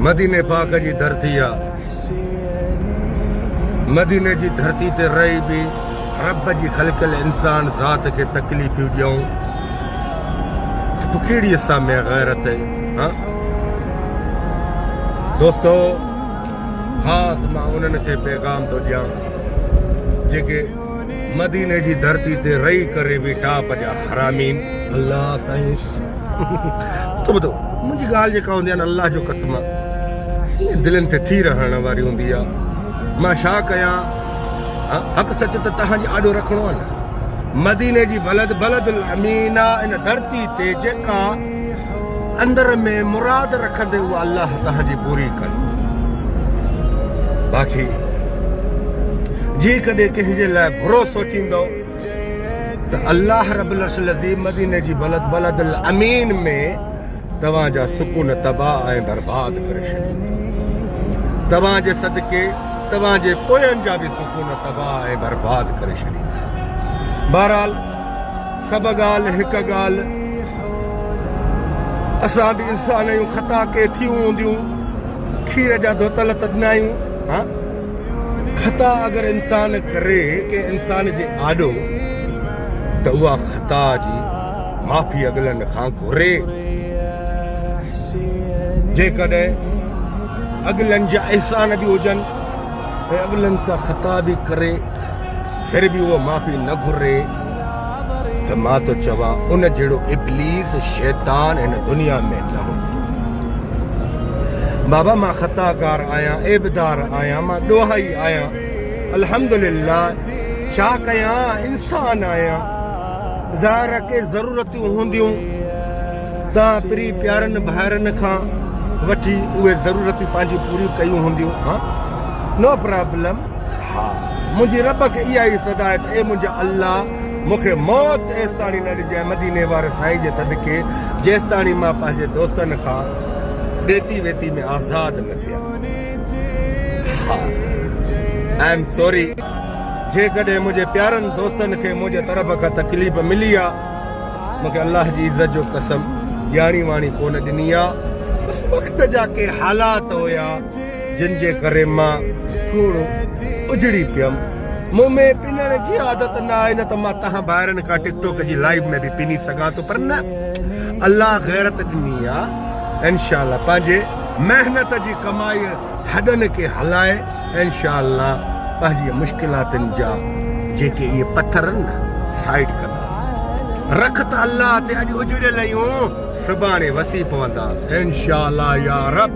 मदीने पाक जी धरती आ, मदीने जी धरती ते रही भी रब जी खलकल इंसान ज़ात के तकलीफ़ियूं ॾियूं तो कहिड़ी असां में गैरत है। हाँ दोस्तों, ख़ासि मां उन्हनि खे पैगाम थो ॾियां जेके मदीने जी धरती ते रही करे भी टाप जा हरामीन। अल्लाह साईं तो ॿुधो, मुंहिंजी ॻाल्हि जेका हूंदी आहे न, अल्लाह जो कसम दिलनि ते थी रहण वारी हूंदी आहे। मां छा कयां? हक़ सच त तव्हांजी आॾो रखिणो आहे न। मदीने जी बलदुल अमीन आहे इन धरती ते, जेका अंदर में मुराद रखंदे उहा अल्लाह तव्हांजी पूरी कनि। बाक़ी जी कॾहिं कंहिंजे लाइ बुरो सोचींदो त अल्लाह रब्बुल अर्शिल अज़ीम मदीने जी बलदुल अमीन में तव्हांजा सुकून तबाह ऐं बर्बाद करे छॾींदो। तव्हांजे सदके तव्हांजे पोयनि जा बि सुकून तबाह ऐं बर्बाद करे छॾींदो। बहरहाल सभु ॻाल्हि हिकु ॻाल्हि, असां बि इंसान आहियूं, ख़ता के थियूं हूंदियूं, खीर जा धोतल त न आहियूं। हाँ, ख़ता अगरि इंसान करे के इंसान जे आॾो त उहा ख़ता जी माफ़ी अगलनि खां घुरे। जेकॾहिं अगलनि जा एहसान बि हुजनि ऐं अगलनि सां ख़ता बि करे फिर भी वो माफ़ी न घुरे तो मां तो चवां उन जहिड़ो इब्लीस शैतान इन दुनिया में न हो। बाबा मां ख़ताकार आहियां, एबदार आहियां, मां ॾोहाई आहियां, अल्हम्दुलिल्लाह। छा कयां? इंसान आहियां। ज़ाहिर के ज़रूरतूं हूंदियूं तव्हां पिरी प्यारनि भाइरनि खां वठी उहे ज़रूरतूं पंहिंजी पूरियूं कयूं हूंदियूं। हाँ, नो प्रॉब्लम। हा, मुंहिंजी रब खे इहा ई सदायत, ए मुंहिंजा अल्लाह मूंखे मौत एसि ताणी न ॾिजांइ मदीने वारे साईं जे सदके, जेसि ताणी मां पंहिंजे दोस्तनि खां ॾेती वेती में आज़ाद न थियां। हा, आई एम सॉरी जेकॾहिं मुंहिंजे प्यारनि दोस्तनि खे मुंहिंजे तरफ़ खां तकलीफ़ मिली आहे, मूंखे अल्लाह जी इज़त जो कसम ॼाणी वाणी कोन ॾिनी आहे। बसि वक़्त जा के हालात हुया जिन जे करे मां थोरो उजड़ी पियमि। मूं में पिनण जी आदत न आहे, न त मां तव्हां ॿाहिरनि खां टिकटॉक जी लाइव में बि पिनी सघां थो, पर न, अल्लाह गैरत ॾिनी आहे। इंशाअल्लाह पंहिंजे महिनत जी कमाई हॾनि खे हलाए इंशाअल्लाह पंहिंजी मुश्किलातुनि जा जेके इहे पथर न साइड कंदा। रख त अल्लाह ते अॼु उजड़ियल आहियूं, सुभाणे वसी पवंदासीं इंशाअल्लाह या रब।